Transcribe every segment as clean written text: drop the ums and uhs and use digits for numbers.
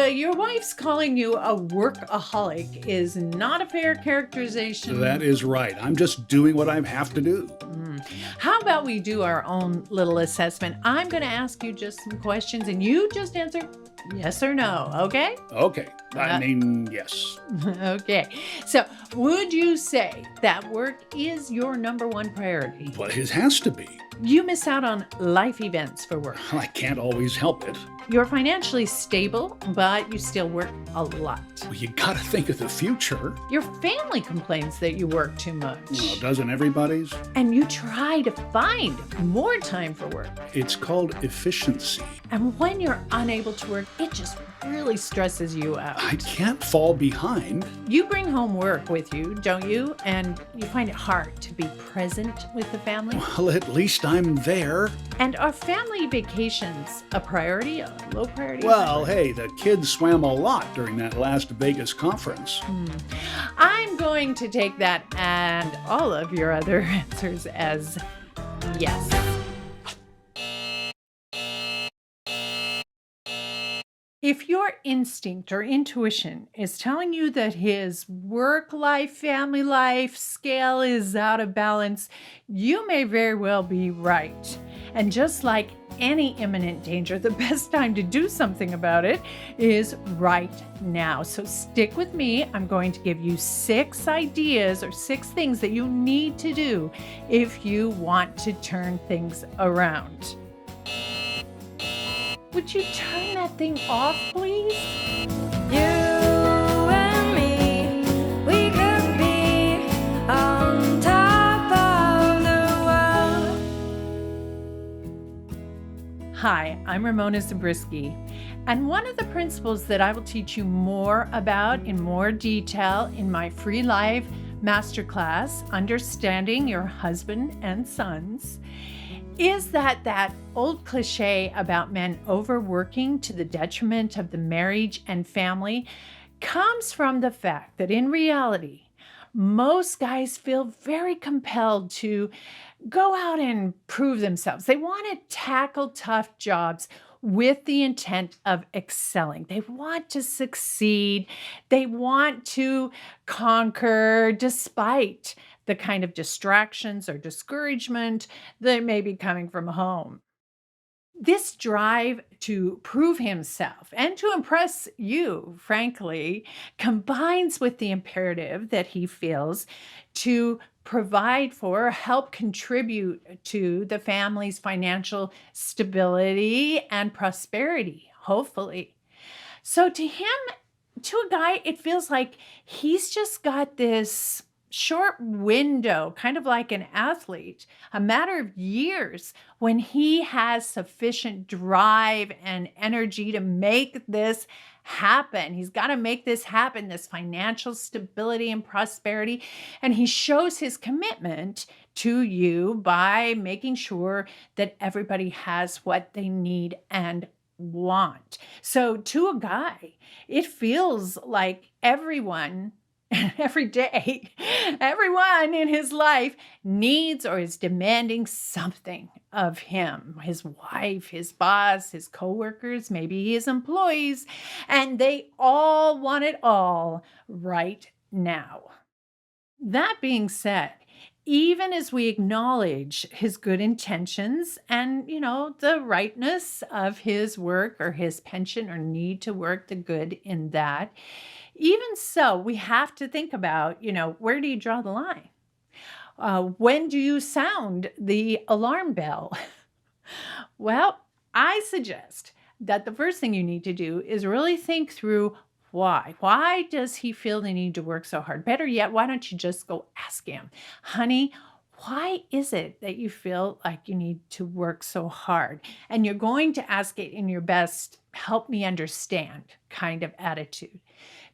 Your wife's calling you a workaholic is not a fair characterization. That is right. I'm just doing what I have to do. How about we do our own little assessment? I'm going to ask you just some questions and you just answer yes or no, okay? Okay. Yes. Okay. So, would you say that work is your number one priority? But it has to be. You miss out on life events for work. I can't always help it. You're financially stable, but you still work a lot. Well, you gotta think of the future. Your family complains that you work too much. Well, doesn't everybody's? And you try to find more time for work. It's called efficiency. And when you're unable to work, it just really stresses you out. I can't fall behind. You bring home work with you, don't you? And you find it hard to be present with the family. Well, at least I'm there. And are family vacations a priority, a low priority? Well, hey, the kids swam a lot during that last Vegas conference. I'm going to take that and all of your other answers as yes. If your instinct or intuition is telling you that his work life, family life scale is out of balance, you may very well be right. And just like any imminent danger, the best time to do something about it is right now. So stick with me. I'm going to give you 6 ideas or 6 things that you need to do if you want to turn things around. Would you turn that thing off, please? You and me, we could be on top of the world. Hi, I'm Ramona Zabriskie, and one of the principles that I will teach you more about in more detail in my free live masterclass, Understanding Your Husband and Sons, is that old cliche about men overworking to the detriment of the marriage and family comes from the fact that in reality, most guys feel very compelled to go out and prove themselves. They want to tackle tough jobs with the intent of excelling. They want to succeed. They want to conquer despite the kind of distractions or discouragement that may be coming from home. This drive to prove himself and to impress you, frankly, combines with the imperative that he feels to provide for, help contribute to the family's financial stability and prosperity, hopefully. So to him, to a guy, it feels like he's just got this short window, kind of like an athlete, a matter of years when he has sufficient drive and energy to make this happen. He's got to make this happen, this financial stability and prosperity. And he shows his commitment to you by making sure that everybody has what they need and want. So to a guy, it feels like everyone every day, everyone in his life needs or is demanding something of him, his wife, his boss, his coworkers, maybe his employees, and they all want it all right now. That being said, even as we acknowledge his good intentions and, the rightness of his work or his pension or need to work, the good in that, even so, we have to think about, where do you draw the line? When do you sound the alarm bell? Well, I suggest that the first thing you need to do is really think through why. Why does he feel the need to work so hard? Better yet, why don't you just go ask him, honey, why is it that you feel like you need to work so hard? And you're going to ask it in your best, help me understand kind of attitude.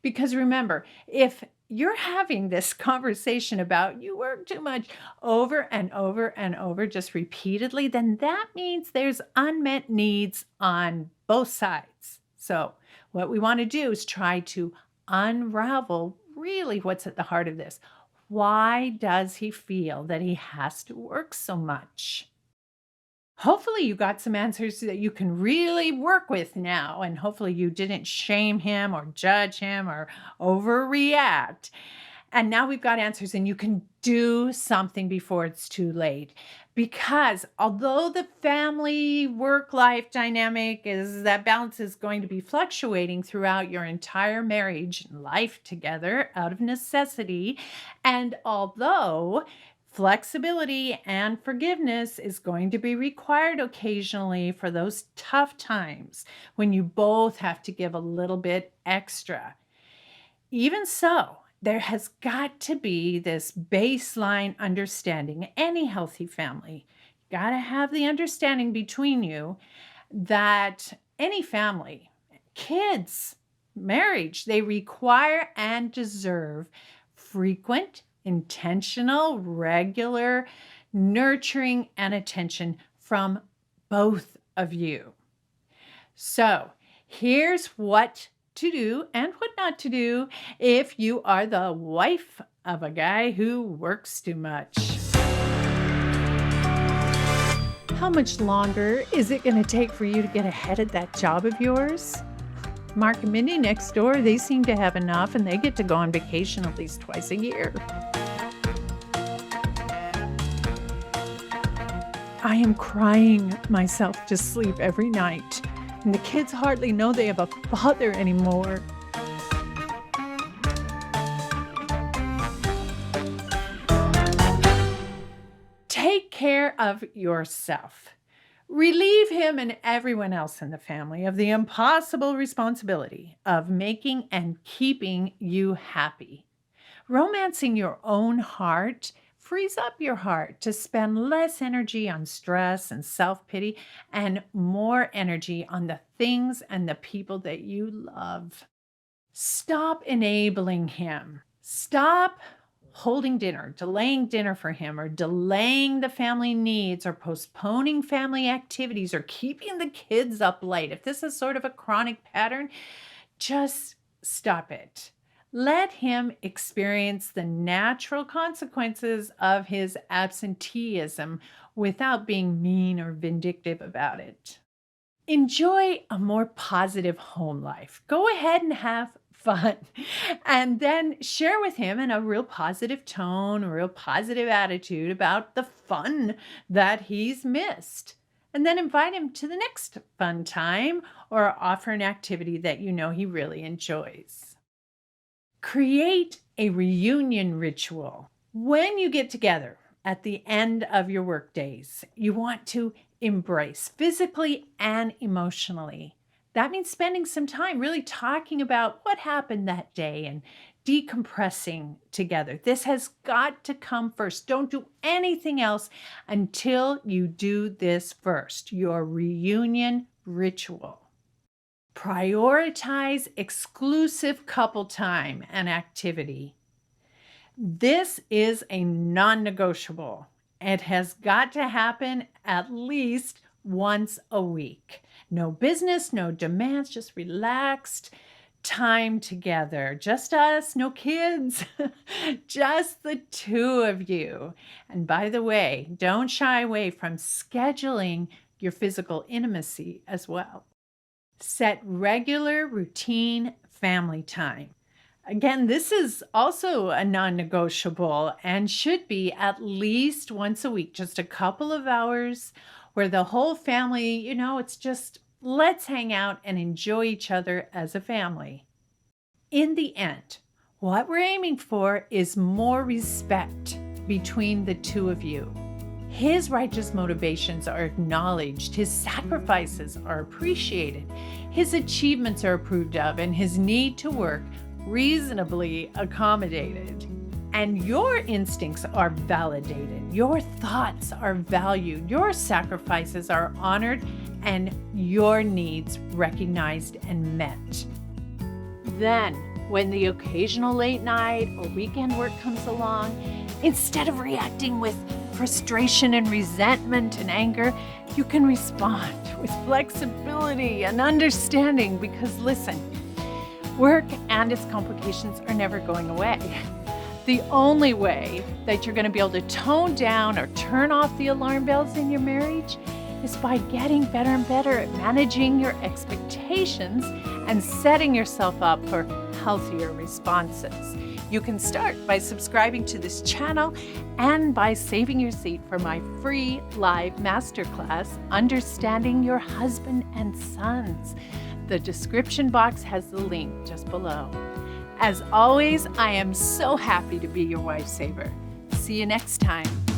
Because remember, if you're having this conversation about you work too much over and over and over, just repeatedly, then that means there's unmet needs on both sides. So what we want to do is try to unravel really what's at the heart of this. Why does he feel that he has to work so much? Hopefully you got some answers that you can really work with now, and hopefully you didn't shame him or judge him or overreact. And now we've got answers, and you can do something before it's too late. Because although the family work-life dynamic that balance is going to be fluctuating throughout your entire marriage and life together out of necessity, and although flexibility and forgiveness is going to be required occasionally for those tough times when you both have to give a little bit extra. Even so, there has got to be this baseline understanding. Any healthy family, you got to have the understanding between you that any family, kids, marriage, they require and deserve frequent, intentional, regular nurturing and attention from both of you. So here's what to do and what not to do if you are the wife of a guy who works too much. How much longer is it going to take for you to get ahead at that job of yours? Mark and Mindy next door, they seem to have enough, and they get to go on vacation at least twice a year. I am crying myself to sleep every night, and the kids hardly know they have a father anymore. Take care of yourself. Relieve him and everyone else in the family of the impossible responsibility of making and keeping you happy. Romancing your own heart frees up your heart to spend less energy on stress and self-pity and more energy on the things and the people that you love. Stop enabling him. Stop holding dinner, delaying dinner for him, or delaying the family needs, or postponing family activities, or keeping the kids up late. If this is sort of a chronic pattern, just stop it. Let him experience the natural consequences of his absenteeism without being mean or vindictive about it. Enjoy a more positive home life. Go ahead and have fun, and then share with him in a real positive tone, a real positive attitude about the fun that he's missed. And then invite him to the next fun time or offer an activity that you know he really enjoys. Create a reunion ritual. When you get together at the end of your work days, you want to embrace physically and emotionally. That means spending some time really talking about what happened that day and decompressing together. This has got to come first. Don't do anything else until you do this first, your reunion ritual. Prioritize exclusive couple time and activity. This is a non-negotiable. It has got to happen at least once a week. No business, no demands, just relaxed time together. Just us, no kids, just the two of you. And by the way, don't shy away from scheduling your physical intimacy as well. Set regular routine family time. Again, this is also a non-negotiable and should be at least once a week, just a couple of hours where the whole family, it's just let's hang out and enjoy each other as a family. In the end, what we're aiming for is more respect between the two of you. His righteous motivations are acknowledged, his sacrifices are appreciated, his achievements are approved of, and his need to work reasonably accommodated. And your instincts are validated, your thoughts are valued, your sacrifices are honored, and your needs recognized and met. Then, when the occasional late night or weekend work comes along, instead of reacting with frustration and resentment and anger, you can respond with flexibility and understanding because, listen, work and its complications are never going away. The only way that you're going to be able to tone down or turn off the alarm bells in your marriage is by getting better and better at managing your expectations and setting yourself up for healthier responses. You can start by subscribing to this channel and by saving your seat for my free live masterclass, Understanding Your Husband and Sons. The description box has the link just below. As always, I am so happy to be your wife saver. See you next time.